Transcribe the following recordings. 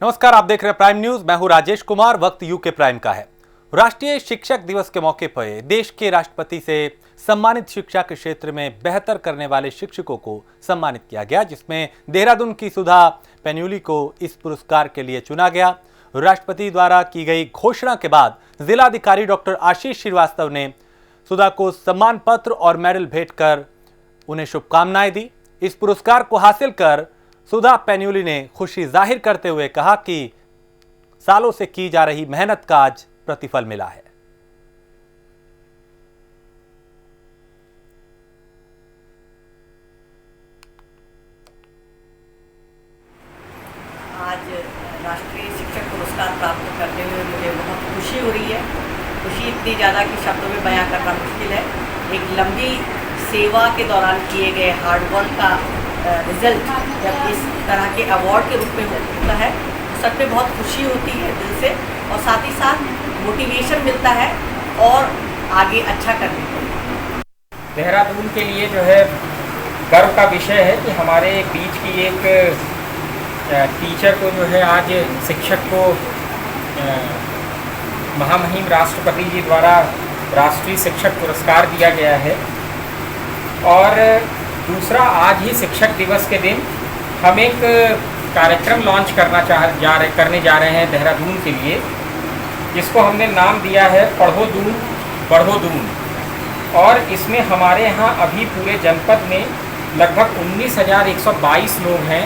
नमस्कार, आप देख रहे हैं प्राइम न्यूज। मैं हूं राजेश कुमार। वक्त यूके प्राइम का है। राष्ट्रीय शिक्षक दिवस के मौके पर देश के राष्ट्रपति से सम्मानित शिक्षा के क्षेत्र में बेहतर करने वाले शिक्षकों को सम्मानित किया गया, जिसमें देहरादून की सुधा पेन्यूली को इस पुरस्कार के लिए चुना गया। राष्ट्रपति द्वारा की गई घोषणा के बाद जिलाधिकारी डॉक्टर आशीष श्रीवास्तव ने सुधा को सम्मान पत्र और मेडल भेंट कर उन्हें शुभकामनाएं दी। इस पुरस्कार को हासिल कर सुधा पेन्यूली ने खुशी जाहिर करते हुए कहा कि सालों से की जा रही मेहनत का आज प्रतिफल मिला है। आज राष्ट्रीय शिक्षक पुरस्कार प्राप्त करने में मुझे बहुत खुशी हो रही है। खुशी इतनी ज़्यादा कि शब्दों में बयां करना मुश्किल है। एक लंबी सेवा के दौरान किए गए हार्डवर्क का रिजल्ट जब इस तरह के अवार्ड के रूप में होता है तो सच में बहुत खुशी होती है दिल से, और साथ ही साथ मोटिवेशन मिलता है और आगे अच्छा करने के लिए। देहरादून के लिए जो है गर्व का विषय है कि हमारे बीच की एक टीचर को जो है आज शिक्षक को महामहिम राष्ट्रपति जी द्वारा राष्ट्रीय शिक्षक पुरस्कार दिया गया है। और दूसरा, आज ही शिक्षक दिवस के दिन हम एक कार्यक्रम लॉन्च करने जा रहे हैं देहरादून के लिए, जिसको हमने नाम दिया है पढ़ो दून बढ़ो दून। और इसमें हमारे यहाँ अभी पूरे जनपद में लगभग 19,122 लोग हैं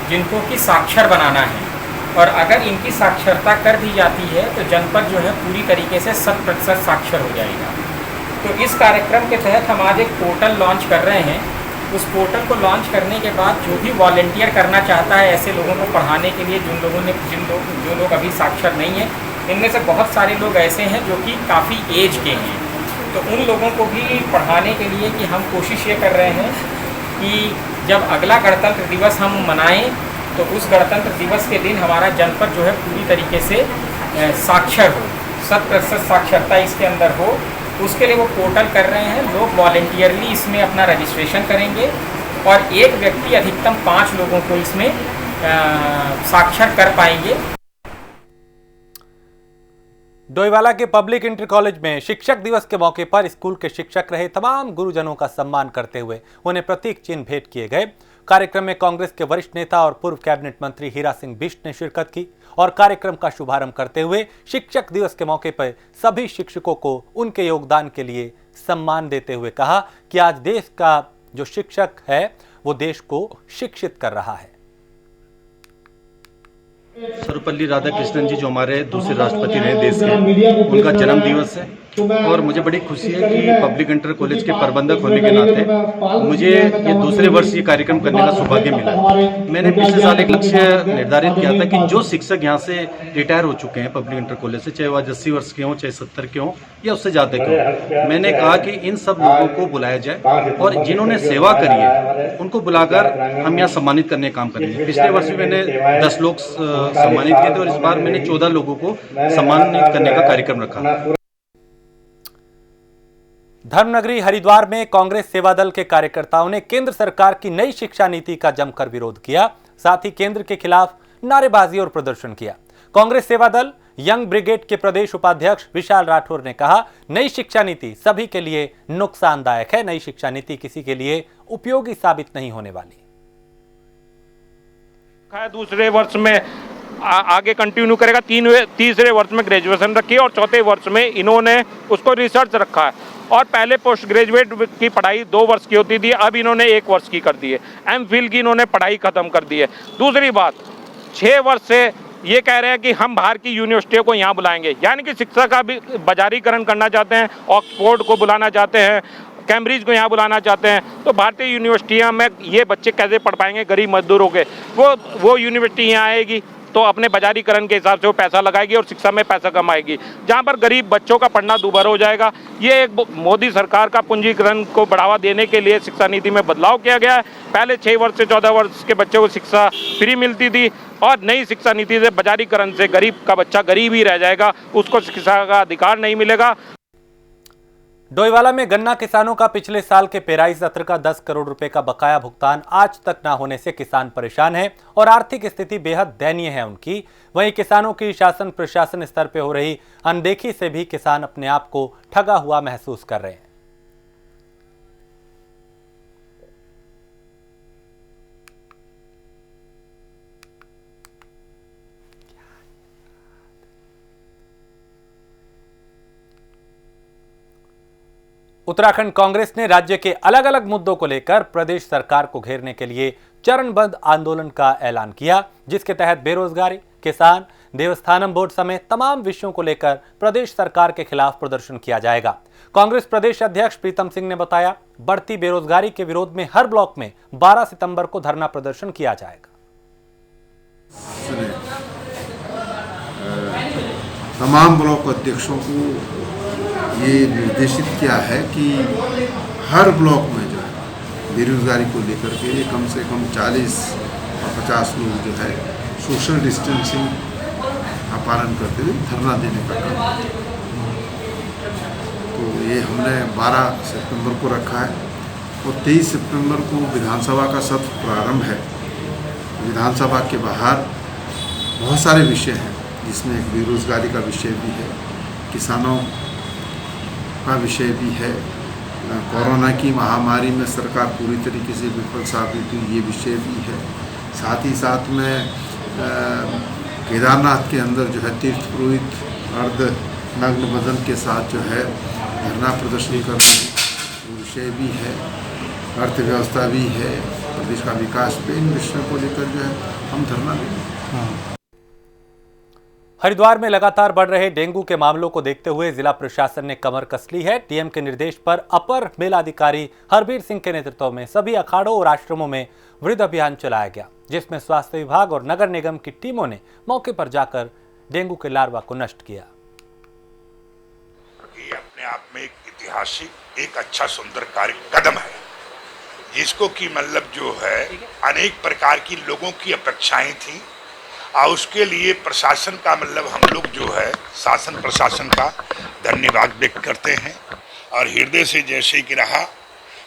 जिनको कि साक्षर बनाना है, और अगर इनकी साक्षरता कर दी जाती है तो जनपद जो है पूरी तरीके से 100% साक्षर हो जाएगा। तो इस कार्यक्रम के तहत हम आज एक पोर्टल लॉन्च कर रहे हैं। उस पोर्टल को लॉन्च करने के बाद जो भी वॉलंटियर करना चाहता है ऐसे लोगों को पढ़ाने के लिए, जो लोग अभी साक्षर नहीं हैं, इनमें से बहुत सारे लोग ऐसे हैं जो कि काफ़ी एज के हैं, तो उन लोगों को भी पढ़ाने के लिए कि हम कोशिश ये कर रहे हैं कि जब अगला गणतंत्र दिवस हम मनाएं तो उस गणतंत्र दिवस के दिन हमारा जनपद जो है पूरी तरीके से साक्षर हो, 100% साक्षरता इसके अंदर हो। उसके लिए वो पोर्टल कर रहे हैं। लोग वॉलंटियरली इसमें अपना रजिस्ट्रेशन करेंगे और एक व्यक्ति अधिकतम 5 लोगों को इसमें साक्षर कर पाएंगे। डोईवाला के पब्लिक इंटर कॉलेज में शिक्षक दिवस के मौके पर स्कूल के शिक्षक रहे तमाम गुरुजनों का सम्मान करते हुए उन्हें प्रतीक चिन्ह भेंट किए गए। कार्यक्रम में कांग्रेस के वरिष्ठ नेता और पूर्व कैबिनेट मंत्री हीरा सिंह बिष्ट ने शिरकत की और कार्यक्रम का शुभारंभ करते हुए शिक्षक दिवस के मौके पर सभी शिक्षकों को उनके योगदान के लिए सम्मान देते हुए कहा कि आज देश का जो शिक्षक है वो देश को शिक्षित कर रहा है। सर्वपल्ली राधाकृष्णन जी जो हमारे दूसरे राष्ट्रपति रहे देश के, उनका जन्म दिवस है और मुझे बड़ी खुशी है कि पब्लिक इंटर कॉलेज के प्रबंधक होने के नाते मुझे ये दूसरे वर्ष ये कार्यक्रम करने का सौभाग्य मिला। मैंने पिछले साल एक लक्ष्य निर्धारित किया था कि जो शिक्षक यहाँ से रिटायर हो चुके हैं पब्लिक इंटर कॉलेज से, चाहे वो 80 वर्ष के हों, चाहे 70 के हों या उससे ज़्यादा के हों, मैंने कहा कि इन सब लोगों को बुलाया जाए और जिन्होंने सेवा करी है उनको बुलाकर हम यहाँ सम्मानित करने का काम करेंगे। पिछले वर्ष भी मैंने 10 लोग सम्मानित किए थे और इस बार मैंने 14 लोगों को सम्मानित करने का कार्यक्रम रखा। धर्मनगरी हरिद्वार में कांग्रेस सेवा दल के कार्यकर्ताओं ने केंद्र सरकार की नई शिक्षा नीति का जमकर विरोध किया। साथ ही केंद्र के खिलाफ नारेबाजी और प्रदर्शन किया। कांग्रेस सेवा दल यंग ब्रिगेड के प्रदेश उपाध्यक्ष विशाल राठौर ने कहा, नई शिक्षा नीति सभी के लिए नुकसानदायक है। नई शिक्षा नीति किसी के लिए उपयोगी साबित नहीं होने वाली। दूसरे वर्ष में आगे कंटिन्यू करेगा, तीसरे वर्ष में ग्रेजुएशन रखी है और चौथे वर्ष में इन्होंने उसको रिसर्च रखा है। और पहले पोस्ट ग्रेजुएट की पढ़ाई 2 वर्ष की होती थी, अब इन्होंने 1 वर्ष की कर दी है। एमफिल की इन्होंने पढ़ाई खत्म कर दी है। दूसरी बात, 6 वर्ष से ये कह रहे हैं कि हम बाहर की यूनिवर्सिटियों को यहाँ बुलाएंगे, यानी कि शिक्षा का भी बाजारीकरण करना चाहते हैं। ऑक्सफोर्ड को बुलाना चाहते हैं, कैम्ब्रिज को यहाँ बुलाना चाहते हैं। तो भारतीय यूनिवर्सिटियाँ में ये बच्चे कैसे पढ़ पाएंगे गरीब मजदूरों के? वो यूनिवर्सिटी यहाँ आएगी तो अपने बाजारीकरण के हिसाब से वो पैसा लगाएगी और शिक्षा में पैसा कमाएगी, जहाँ पर गरीब बच्चों का पढ़ना दूभर हो जाएगा। ये एक मोदी सरकार का पूंजीकरण को बढ़ावा देने के लिए शिक्षा नीति में बदलाव किया गया है। पहले 6 वर्ष से 14 वर्ष के बच्चों को शिक्षा फ्री मिलती थी और नई शिक्षा नीति से बाजारीकरण से गरीब का बच्चा गरीब ही रह जाएगा, उसको शिक्षा का अधिकार नहीं मिलेगा। डोईवाला में गन्ना किसानों का पिछले साल के पेराई सत्र का 10 करोड़ रुपए का बकाया भुगतान आज तक न होने से किसान परेशान हैं और आर्थिक स्थिति बेहद दयनीय है उनकी। वहीं किसानों की शासन प्रशासन स्तर पर हो रही अनदेखी से भी किसान अपने आप को ठगा हुआ महसूस कर रहे हैं। उत्तराखंड कांग्रेस ने राज्य के अलग अलग मुद्दों को लेकर प्रदेश सरकार को घेरने के लिए चरणबद्ध आंदोलन का ऐलान किया, जिसके तहत बेरोजगारी, किसान, देवस्थानम बोर्ड समेत तमाम विषयों को लेकर प्रदेश सरकार के खिलाफ प्रदर्शन किया जाएगा। कांग्रेस प्रदेश अध्यक्ष प्रीतम सिंह ने बताया, बढ़ती बेरोजगारी के विरोध में हर ब्लॉक में 12 सितंबर को धरना प्रदर्शन किया जाएगा। तमाम ब्लॉक अध्यक्षों को ये निर्देशित किया है कि हर ब्लॉक में जो है बेरोजगारी को लेकर के कम से कम 40 और 50 लोग जो है सोशल डिस्टेंसिंग का पालन करते हुए धरना देने का काम। तो ये हमने 12 सितंबर को रखा है और 23 सितंबर को विधानसभा का सत्र प्रारंभ है। विधानसभा के बाहर बहुत सारे विषय हैं, जिसमें एक बेरोजगारी का विषय भी है, किसानों का विषय भी है, कोरोना की महामारी में सरकार पूरी तरीके से विफल साबित हुई, ये विषय भी है। साथ ही साथ में केदारनाथ के अंदर जो है तीर्थ पुरोहित अर्ध नग्न बदन के साथ जो है धरना प्रदर्शन करना वो विषय भी है। अर्थव्यवस्था भी है, प्रदेश का विकास पे, इन विषयों को लेकर जो है हम धरना देंगे। हरिद्वार में लगातार बढ़ रहे डेंगू के मामलों को देखते हुए जिला प्रशासन ने कमर कस ली है। डीएम के निर्देश पर अपर मेलाधिकारी हरबीर सिंह के नेतृत्व में सभी अखाड़ों और आश्रमों में वृद्ध अभियान चलाया गया, जिसमें स्वास्थ्य विभाग और नगर निगम की टीमों ने मौके पर जाकर डेंगू के लार्वा को नष्ट किया। ये अपने आप में एक ऐतिहासिक, एक अच्छा सुंदर कार्य कदम है, जिसको कि मतलब जो है अनेक प्रकार की लोगों की अपेक्षाएं थी और उसके लिए प्रशासन का मतलब हम लोग जो है शासन प्रशासन का धन्यवाद व्यक्त करते हैं। और हृदय से जैसे कि रहा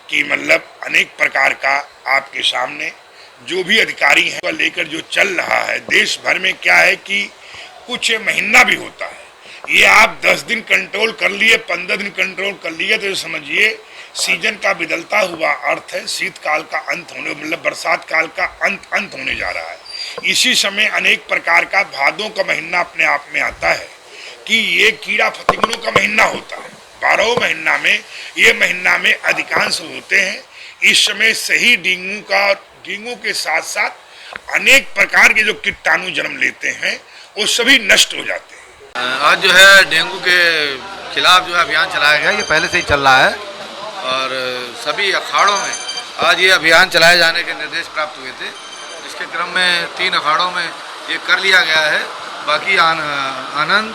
कि मतलब अनेक प्रकार का आपके सामने जो भी अधिकारी हैं लेकर जो चल रहा है देश भर में, क्या है कि कुछ महीना भी होता है, ये आप 10 दिन कंट्रोल कर लिए, 15 दिन कंट्रोल कर लिए तो समझिए सीजन का बदलता हुआ अर्थ है शीतकाल का अंत होने, मतलब बरसात काल का अंत होने जा रहा है। इसी समय अनेक प्रकार का भादों का महीना अपने आप में आता है कि ये कीड़ा फतिंगों का महीना होता है। 12 महीना में ये महीना में अधिकांश होते हैं। इस समय सही डेंगू के साथ साथ अनेक प्रकार के जो कीटाणु जन्म लेते हैं वो सभी नष्ट हो जाते हैं। आज जो है डेंगू के खिलाफ जो है अभियान चलाया गया, ये पहले से ही चल रहा है और सभी अखाड़ों में आज ये अभियान चलाए जाने के निर्देश प्राप्त हुए थे। इसके क्रम में 3 अखाड़ों में ये कर लिया गया है, बाकी आनंद,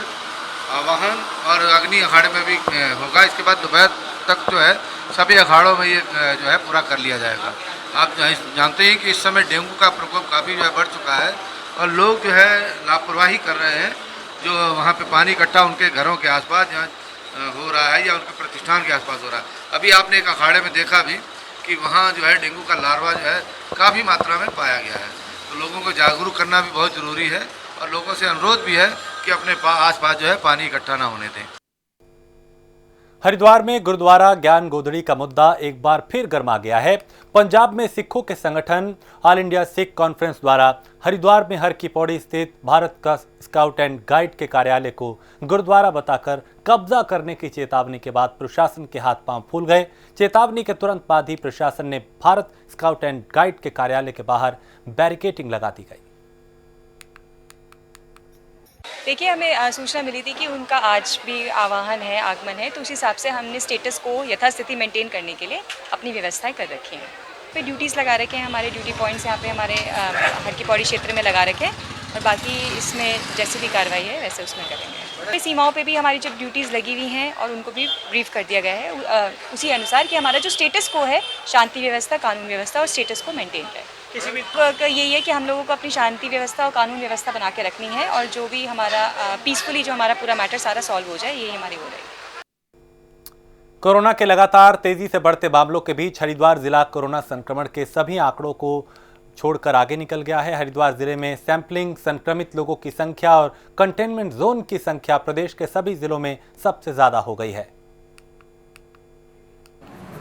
आवाहन और अग्नि अखाड़े में भी होगा। इसके बाद दोपहर तक जो है सभी अखाड़ों में ये जो है पूरा कर लिया जाएगा। आप जानते हैं कि इस समय डेंगू का प्रकोप काफ़ी जो है बढ़ चुका है और लोग जो है लापरवाही कर रहे हैं। जो वहाँ पे पानी इकट्ठा उनके घरों के आसपास जहाँ हो रहा है या उनके प्रतिष्ठान के आसपास हो रहा है। अभी आपने एक अखाड़े में देखा भी कि वहाँ जो है डेंगू का लार्वा जो है काफ़ी मात्रा में पाया गया है। तो लोगों को जागरूक करना भी बहुत ज़रूरी है और लोगों से अनुरोध भी है कि अपने आसपास जो है पानी इकट्ठा ना होने दें। हरिद्वार में गुरुद्वारा ज्ञान गोदड़ी का मुद्दा एक बार फिर गर्मा गया है। पंजाब में सिखों के संगठन ऑल इंडिया सिख कॉन्फ्रेंस द्वारा हरिद्वार में हर की पौड़ी स्थित भारत का स्काउट एंड गाइड के कार्यालय को गुरुद्वारा बताकर कब्जा करने की चेतावनी के बाद प्रशासन के हाथ पांव फूल गए। चेतावनी के तुरंत बाद ही प्रशासन ने भारत स्काउट एंड गाइड के कार्यालय के बाहर बैरिकेडिंग लगा दी गई। देखिए, हमें सूचना मिली थी कि उनका आज भी आवाहन है, आगमन है, तो उस हिसाब से हमने स्टेटस को यथास्थिति मेंटेन करने के लिए अपनी व्यवस्थाएं कर रखी हैं। पे ड्यूटीज़ लगा रखे हैं, हमारे ड्यूटी पॉइंट्स यहाँ पे हमारे हर की पौड़ी क्षेत्र में लगा रखे हैं और बाकी इसमें जैसे भी कार्रवाई है वैसे उसमें करेंगे। सीमाओं पे भी हमारी जब ड्यूटीज़ लगी हुई हैं और उनको भी ब्रीफ कर दिया गया है उसी अनुसार कि हमारा जो स्टेटस को है, शांति व्यवस्था, कानून व्यवस्था और स्टेटस को मेंटेन रहे। किसी भी यही है कि हम लोगों को अपनी शांति व्यवस्था और कानून व्यवस्था बना के रखनी है और जो भी हमारा पीसफुली जो हमारा पूरा मैटर सारा सॉल्व हो जाए, यही हमारी हो रही है। कोरोना के लगातार तेजी से बढ़ते मामलों के बीच हरिद्वार जिला कोरोना संक्रमण के सभी आंकड़ों को छोड़कर आगे निकल गया है। हरिद्वार जिले में सैंपलिंग, संक्रमित लोगों की संख्या और कंटेनमेंट जोन की संख्या प्रदेश के सभी जिलों में सबसे ज्यादा हो गई है।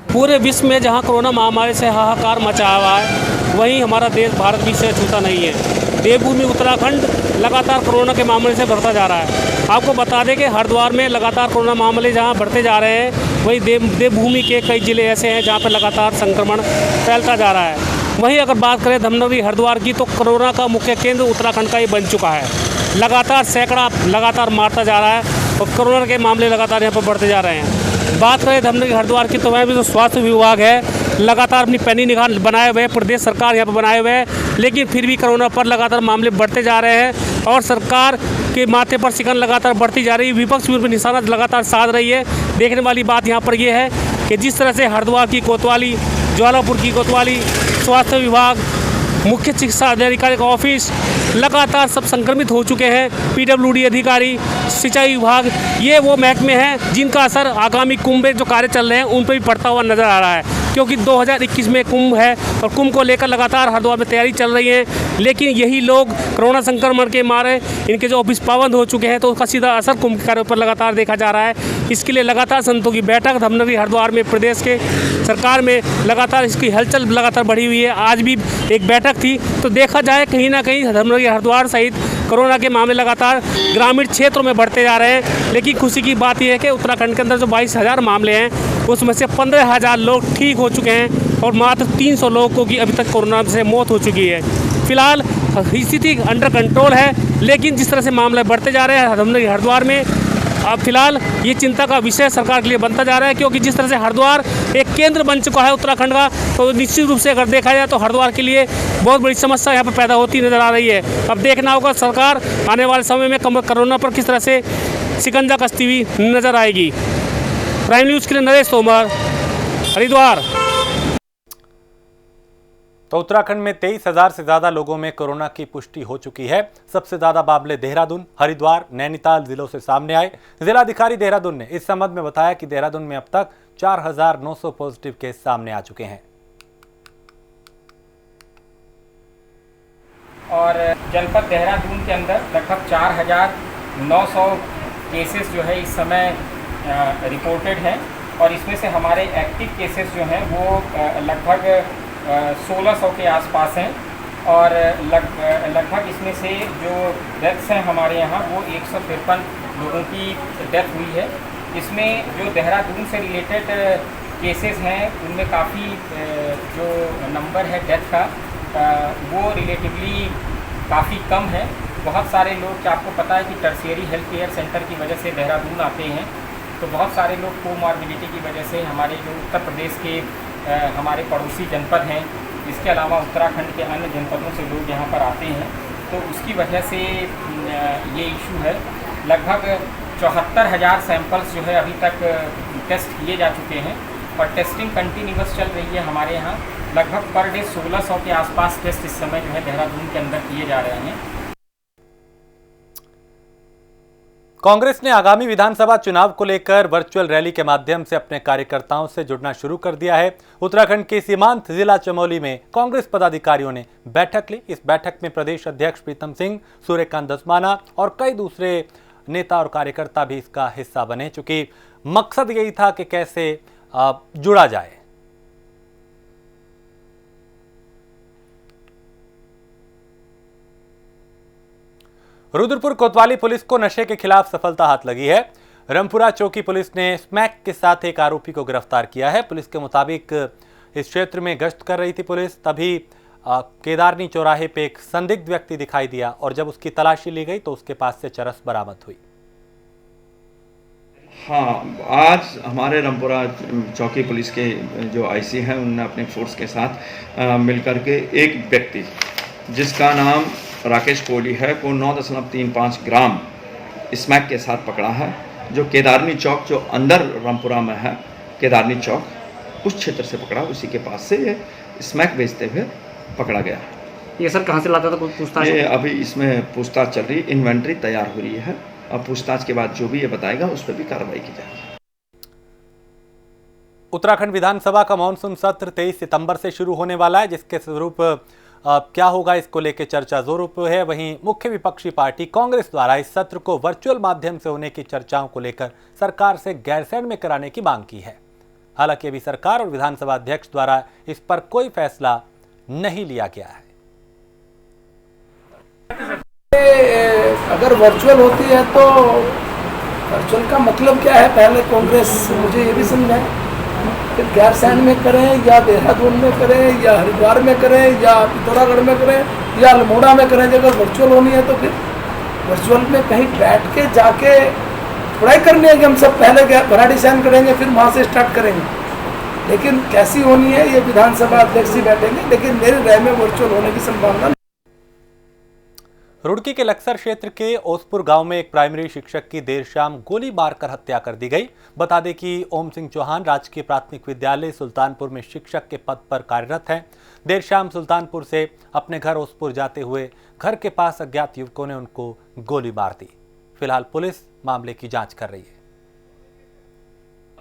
पूरे विश्व में जहां कोरोना महामारी से हाहाकार मचा हुआ है, वहीं हमारा देश भारत भी से छूता नहीं है। देवभूमि उत्तराखंड लगातार कोरोना के मामले से बढ़ता जा रहा है। आपको बता दें कि हरिद्वार में लगातार कोरोना मामले जहां बढ़ते जा रहे हैं, वहीं देवभूमि के कई जिले ऐसे हैं जहां पर लगातार संक्रमण फैलता जा रहा है। वहीं अगर बात करें धमनगरी हरिद्वार की, तो कोरोना का मुख्य केंद्र उत्तराखंड का ही बन चुका है। लगातार सैकड़ा लगातार मारता जा रहा है और कोरोना के मामले लगातार यहाँ पर बढ़ते जा रहे हैं। बात करें धमनगरी हरिद्वार की, तो वह भी जो स्वास्थ्य विभाग है लगातार अपनी पैनी निगाह बनाए हुए है, प्रदेश सरकार यहाँ पर बनाए हुए है, लेकिन फिर भी कोरोना पर लगातार मामले बढ़ते जा रहे हैं और सरकार के माथे पर शिकन लगातार बढ़ती जा रही है। विपक्ष भी निशाना लगातार साध रही है। देखने वाली बात यहाँ पर यह है कि जिस तरह से हरिद्वार की कोतवाली, ज्वालापुर की कोतवाली, स्वास्थ्य विभाग, मुख्य चिकित्सा अधिकारी का ऑफिस लगातार सब संक्रमित हो चुके हैं। पीडब्ल्यूडी अधिकारी, सिंचाई विभाग, ये वो महकमे हैं जिनका असर आगामी कुंभ में जो कार्य चल रहे हैं उन पर भी पड़ता हुआ नजर आ रहा है, क्योंकि 2021 में कुंभ है और कुंभ को लेकर लगातार हरिद्वार में तैयारी चल रही है। लेकिन यही लोग कोरोना संक्रमण के मारे इनके जो ऑफिस पाबंद हो चुके हैं, तो उसका सीधा असर कुंभ के कार्यों पर लगातार देखा जा रहा है। इसके लिए लगातार संतों की बैठक धमनगरी हरिद्वार में प्रदेश के सरकार में लगातार इसकी हलचल लगातार बढ़ी हुई है। आज भी एक बैठक थी, तो देखा जाए कहीं ना कहीं धमनगरी हरिद्वार सहित कोरोना के मामले लगातार ग्रामीण क्षेत्रों में बढ़ते जा रहे हैं। लेकिन खुशी की बात यह है कि उत्तराखंड के अंदर जो 22,000 मामले हैं, उसमें से 15,000 लोग ठीक हो चुके हैं और मात्र 300 लोगों की अभी तक कोरोना से मौत हो चुकी है। फिलहाल स्थिति अंडर कंट्रोल है, लेकिन जिस तरह से मामले बढ़ते जा रहे हैं धमनगरी हरिद्वार में, अब फिलहाल ये चिंता का विषय सरकार के लिए बनता जा रहा है, क्योंकि जिस तरह से हरिद्वार एक केंद्र बन चुका है उत्तराखंड का, तो निश्चित रूप से अगर देखा जाए तो हरिद्वार के लिए बहुत बड़ी समस्या यहाँ पर पैदा होती नजर आ रही है। अब देखना होगा सरकार आने वाले समय में कोरोना पर किस तरह से शिकंजा कसती हुई नजर आएगी। प्राइम न्यूज़ के लिए नरेश तोमर, हरिद्वार। तो उत्तराखंड में 23,000 से ज्यादा लोगों में कोरोना की पुष्टि हो चुकी है। सबसे ज्यादा मामले देहरादून, हरिद्वार, नैनीताल जिलों से सामने आए। जिलाधिकारी देहरादून ने इस संबंध में बताया कि देहरादून में अब तक 4,900 पॉजिटिव केस सामने आ चुके हैं। और जनपद देहरादून के अंदर लगभग 4,900 केसेस जो है इस समय रिपोर्टेड हैं और इसमें से हमारे एक्टिव केसेस जो हैं वो लगभग 1600 के आसपास हैं और लगभग इसमें से जो डेथ्स हैं हमारे यहाँ वो 153 लोगों की डेथ हुई है। इसमें जो देहरादून से रिलेटेड केसेस हैं उनमें काफ़ी जो नंबर है डेथ का वो रिलेटिवली काफ़ी कम है। बहुत सारे लोग, क्या आपको पता है कि टर्शियरी हेल्थ केयर सेंटर की वजह से देहरादून आते हैं, तो बहुत सारे लोग कोमॉर्बिडिटी की वजह से हमारे जो उत्तर प्रदेश के हमारे पड़ोसी जनपद हैं, इसके अलावा उत्तराखंड के अन्य जनपदों से लोग यहाँ पर आते हैं, तो उसकी वजह से ये इशू है। लगभग 74,000 सैंपल्स जो है अभी तक टेस्ट किए जा चुके हैं और टेस्टिंग कंटिन्यूअस चल रही है हमारे यहाँ। लगभग पर डे 1600 के आसपास टेस्ट इस समय जो है देहरादून के अंदर किए जा रहे हैं। कांग्रेस ने आगामी विधानसभा चुनाव को लेकर वर्चुअल रैली के माध्यम से अपने कार्यकर्ताओं से जुड़ना शुरू कर दिया है। उत्तराखंड के सीमांत जिला चमोली में कांग्रेस पदाधिकारियों ने बैठक ली। इस बैठक में प्रदेश अध्यक्ष प्रीतम सिंह, सूर्यकांत धस्माना और कई दूसरे नेता और कार्यकर्ता भी इसका हिस्सा बने, चूंकि मकसद यही था कि कैसे जुड़ा जाए। रुद्रपुर कोतवाली पुलिस को नशे के खिलाफ सफलता हाथ लगी है। रामपुरा चौकी पुलिस ने स्मैक के साथ एक आरोपी को गिरफ्तार किया है। पुलिस के मुताबिक इस क्षेत्र में गश्त कर रही थी पुलिस, तभी केदारनी चौराहे पे एक संदिग्ध व्यक्ति दिखाई दिया और जब उसकी तलाशी ली गई तो उसके पास से चरस बरामद हुई। हाँ, आज हमारे रामपुरा चौकी पुलिस के जो आईसी हैं उन्होंने अपने फोर्स के साथ मिलकर के एक व्यक्ति जिसका नाम राकेश कोहली है को 9.35 ग्राम स्मैक के साथ पकड़ा है, जो केदारनी चौक जो अंदर रामपुरा में है, केदारनी चौक उस क्षेत्र से पकड़ा। उसी के पास से ये स्मैक बेचते हुए पकड़ा गया। ये सर कहाँ से लाता था, कोई पूछताछ? ये अभी इसमें पूछताछ चल रही, इन्वेंट्री तैयार हो रही है। अब पूछताछ के बाद जो भी ये बताएगा उस पर भी कार्रवाई की जाएगी। उत्तराखंड विधानसभा का मानसून सत्र 23 सितंबर से शुरू होने वाला है, जिसके स्वरूप क्या होगा इसको लेकर चर्चा जोरों पर है। वहीं मुख्य विपक्षी पार्टी कांग्रेस द्वारा इस सत्र को वर्चुअल माध्यम से होने की चर्चाओं को लेकर सरकार से गैरसैंण में कराने की मांग की है। हालांकि अभी सरकार और विधानसभा अध्यक्ष द्वारा इस पर कोई फैसला नहीं लिया गया है। अगर वर्चुअल होती है तो वर्चुअल का मतलब क्या है, पहले कांग्रेस मुझे ये भी समझा है, फिर गैरसैंण में करें या देहरादून में करें या हरिद्वार में करें या पिथौरागढ़ में करें या अल्मोड़ा में करें। अगर वर्चुअल होनी है तो फिर वर्चुअल में कहीं बैठ के जाके पढ़ाई करनी है कि हम सब पहले भराड़ी साइन करेंगे फिर वहाँ से स्टार्ट करेंगे। लेकिन कैसी होनी है ये विधानसभा अध्यक्ष ही बैठेंगे, लेकिन मेरे राय में वर्चुअल होने की संभावना। रुड़की के लक्सर क्षेत्र के ओसपुर गांव में एक प्राइमरी शिक्षक की देर शाम गोली मारकर हत्या कर दी गई। बता दें कि ओम सिंह चौहान राजकीय प्राथमिक विद्यालय सुल्तानपुर में शिक्षक के पद पर कार्यरत हैं। देर शाम सुल्तानपुर से अपने घर ओसपुर जाते हुए घर के पास अज्ञात युवकों ने उनको गोली मार दी। फिलहाल पुलिस मामले की जांच कर रही है।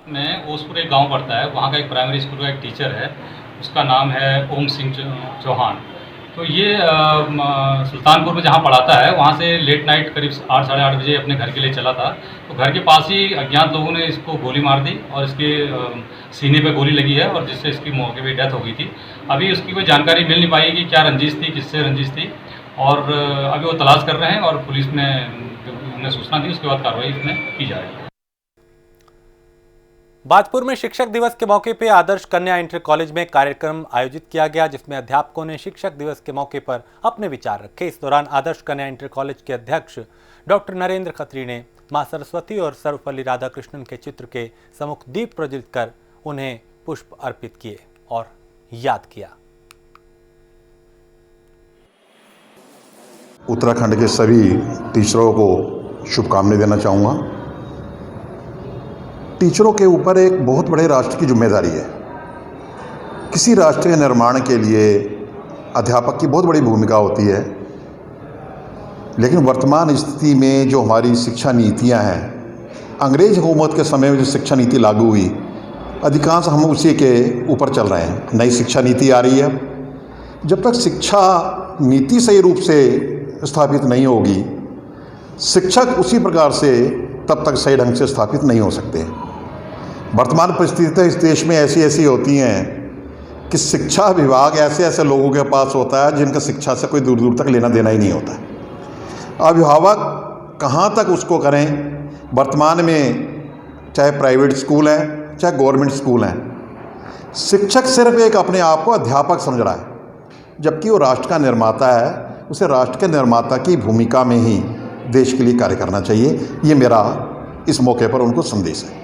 में ओसपुर एक गांव पड़ता है, वहाँ का एक प्राइमरी स्कूल का एक टीचर है, उसका नाम है ओम सिंह चौहान। तो ये सुल्तानपुर में जहाँ पढ़ाता है वहाँ से लेट नाइट करीब 8 साढ़े 8 बजे अपने घर के लिए चला था। तो घर के पास ही अज्ञात लोगों ने इसको गोली मार दी और इसके सीने पे गोली लगी है और जिससे इसकी मौके पे डेथ हो गई थी। अभी उसकी कोई जानकारी मिल नहीं पाई कि क्या रंजिश थी, किससे रंजिश थी, और अभी वो तलाश कर रहे हैं और पुलिस ने उन्हें सूचना दी, उसके बाद कार्रवाई इसमें की जा रही है। बाजपुर में शिक्षक दिवस के मौके पर आदर्श कन्या इंटर कॉलेज में कार्यक्रम आयोजित किया गया, जिसमें अध्यापकों ने शिक्षक दिवस के मौके पर अपने विचार रखे। इस दौरान आदर्श कन्या इंटर कॉलेज के अध्यक्ष डॉक्टर नरेंद्र खत्री ने मां सरस्वती और सर्वपल्ली राधाकृष्णन के चित्र के सम्मुख दीप प्रज्वलित कर उन्हें पुष्प अर्पित किए और याद किया। उत्तराखंड के सभी टीचरों को शुभकामनाएं देना चाहूँगा। टीचरों के ऊपर एक बहुत बड़े राष्ट्र की जिम्मेदारी है। किसी राष्ट्र के निर्माण के लिए अध्यापक की बहुत बड़ी भूमिका होती है, लेकिन वर्तमान स्थिति में जो हमारी शिक्षा नीतियां हैं, अंग्रेज हुकूमत के समय में जो शिक्षा नीति लागू हुई, अधिकांश हम उसी के ऊपर चल रहे हैं। नई शिक्षा नीति आ रही है। जब तक शिक्षा नीति सही रूप से स्थापित नहीं होगी, शिक्षक उसी प्रकार से तब तक सही ढंग से स्थापित नहीं हो सकते। वर्तमान परिस्थितियाँ इस देश में ऐसी होती हैं कि शिक्षा विभाग ऐसे लोगों के पास होता है जिनका शिक्षा से कोई दूर दूर तक लेना देना ही नहीं होता। अभिभावक कहाँ तक उसको करें। वर्तमान में चाहे प्राइवेट स्कूल हैं चाहे गवर्नमेंट स्कूल हैं, शिक्षक सिर्फ एक अपने आप को अध्यापक समझ रहा है, जबकि वो राष्ट्र का निर्माता है। उसे राष्ट्र के निर्माता की भूमिका में ही देश के लिए कार्य करना चाहिए। ये मेरा इस मौके पर उनको संदेश है।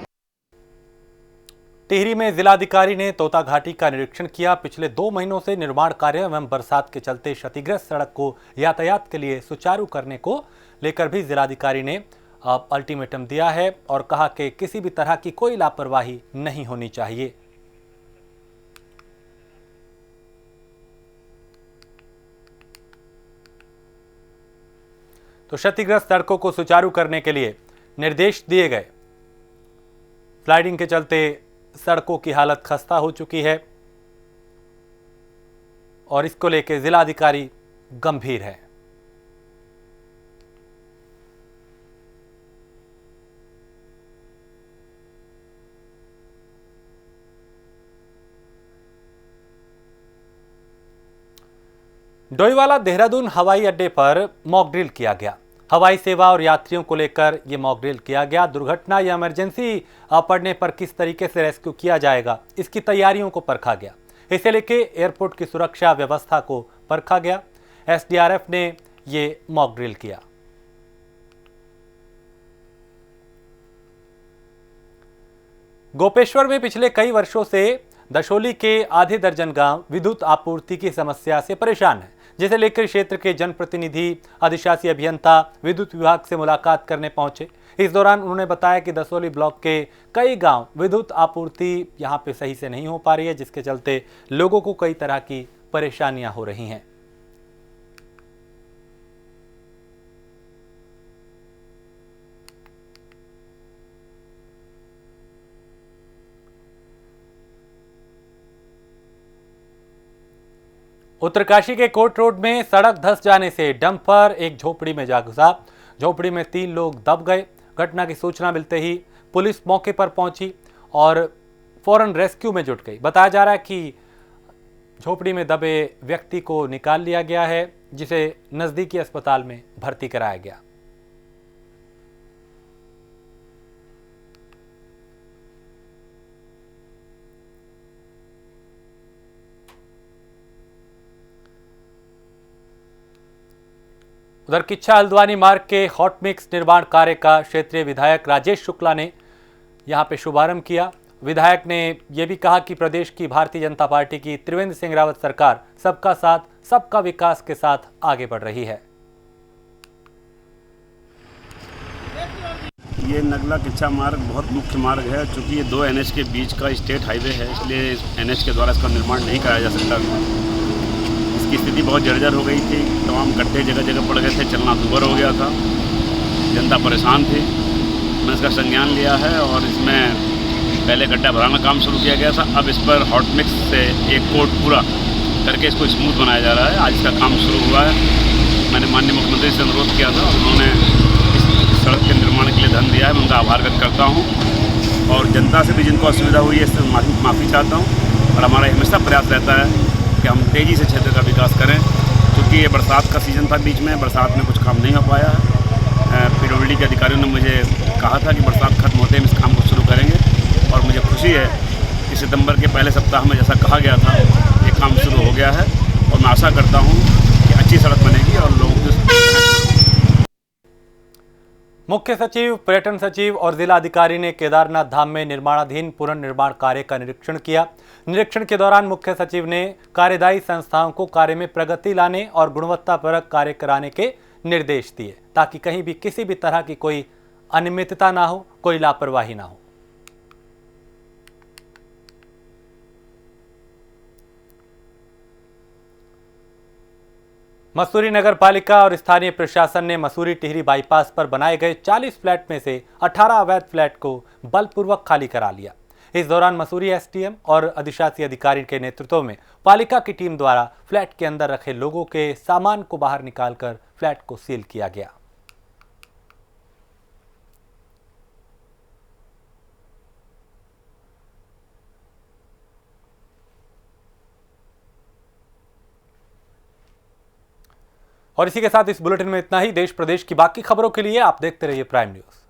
टिहरी में जिलाधिकारी ने तोता घाटी का निरीक्षण किया। पिछले 2 महीनों से निर्माण कार्य एवं बरसात के चलते क्षतिग्रस्त सड़क को यातायात के लिए सुचारू करने को लेकर भी जिलाधिकारी ने अल्टीमेटम दिया है और कहा कि किसी भी तरह की कोई लापरवाही नहीं होनी चाहिए। तो क्षतिग्रस्त सड़कों को सुचारू करने के लिए निर्देश दिए गए। स्लाइडिंग के चलते सड़कों की हालत खस्ता हो चुकी है और इसको लेकर जिलाधिकारी गंभीर है। डोईवाला देहरादून हवाई अड्डे पर मॉक ड्रिल किया गया। हवाई सेवा और यात्रियों को लेकर यह मॉक ड्रिल किया गया। दुर्घटना या इमरजेंसी पड़ने पर किस तरीके से रेस्क्यू किया जाएगा, इसकी तैयारियों को परखा गया। इसे लेकर एयरपोर्ट की सुरक्षा व्यवस्था को परखा गया। एसडीआरएफ ने ये मॉक ड्रिल किया। गोपेश्वर में पिछले कई वर्षों से दशोली के आधे दर्जन गांव विद्युत आपूर्ति की समस्या से परेशान हैं, जिसे लेकर क्षेत्र के जनप्रतिनिधि अधिशासी अभियंता विद्युत विभाग से मुलाकात करने पहुंचे। इस दौरान उन्होंने बताया कि दसोली ब्लॉक के कई गांव विद्युत आपूर्ति यहां पे सही से नहीं हो पा रही है, जिसके चलते लोगों को कई तरह की परेशानियां हो रही हैं। उत्तरकाशी के कोट रोड में सड़क धंस जाने से डंपर एक झोपड़ी में जा घुसा। झोपड़ी में 3 लोग दब गए। घटना की सूचना मिलते ही पुलिस मौके पर पहुंची और फौरन रेस्क्यू में जुट गई। बताया जा रहा है कि झोपड़ी में दबे व्यक्ति को निकाल लिया गया है, जिसे नजदीकी अस्पताल में भर्ती कराया गया। उधर किच्छा हल्द्वानी मार्ग के हॉट मिक्स निर्माण कार्य का क्षेत्रीय विधायक राजेश शुक्ला ने यहां पे शुभारंभ किया। विधायक ने यह भी कहा कि प्रदेश की भारतीय जनता पार्टी की त्रिवेंद्र सिंह रावत सरकार सबका साथ सबका विकास के साथ आगे बढ़ रही है। ये नगला किच्छा मार्ग बहुत मुख्य मार्ग है, क्योंकि ये 2 NH के बीच का स्टेट हाईवे है, इसलिए NH के द्वारा इसका निर्माण नहीं कराया जा सकता। इसकी स्थिति बहुत जर्जर हो गई थी, तमाम गड्ढे जगह जगह पड़ गए थे, चलना दूभर हो गया था, जनता परेशान थी। मैंने इसका संज्ञान लिया है और इसमें पहले गड्ढा भराना काम शुरू किया गया था, अब इस पर हॉट मिक्स से एक कोट पूरा करके इसको स्मूथ बनाया जा रहा है। आज इसका काम शुरू हुआ है। मैंने माननीय मुख्यमंत्री से अनुरोध किया था, उन्होंने इस सड़क के निर्माण के लिए धन दिया है, मैं उनका आभार व्यक्त करता हूँ और जनता से भी जिनको असुविधा हुई है इससे माफ़ी चाहता हूँ। और हमारा हमेशा प्रयास रहता है कि हम तेज़ी से क्षेत्र का विकास करें, क्योंकि ये बरसात का सीज़न था, बीच में बरसात में कुछ काम नहीं हो पाया है। PWD के अधिकारियों ने मुझे कहा था कि बरसात खत्म होते ही इस काम को शुरू करेंगे और मुझे खुशी है कि सितंबर के पहले सप्ताह में जैसा कहा गया था ये काम शुरू हो गया है और मैं आशा करता हूँ कि अच्छी सड़क बनेगी और लोग मुख्य सचिव, पर्यटन सचिव और जिला अधिकारी ने केदारनाथ धाम में निर्माणाधीन पुनर्निर्माण कार्य का निरीक्षण किया। निरीक्षण के दौरान मुख्य सचिव ने कार्यदायी संस्थाओं को कार्य में प्रगति लाने और गुणवत्तापरक कार्य कराने के निर्देश दिए, ताकि कहीं भी किसी भी तरह की कोई अनियमितता ना हो, कोई लापरवाही ना हो। मसूरी नगर पालिका और स्थानीय प्रशासन ने मसूरी टिहरी बाईपास पर बनाए गए 40 फ्लैट में से 18 अवैध फ्लैट को बलपूर्वक खाली करा लिया। इस दौरान मसूरी SDM और अधिशासी अधिकारी के नेतृत्व में पालिका की टीम द्वारा फ्लैट के अंदर रखे लोगों के सामान को बाहर निकालकर फ्लैट को सील किया गया। और इसी के साथ इस बुलेटिन में इतना ही। देश प्रदेश की बाकी खबरों के लिए आप देखते रहिए प्राइम न्यूज़।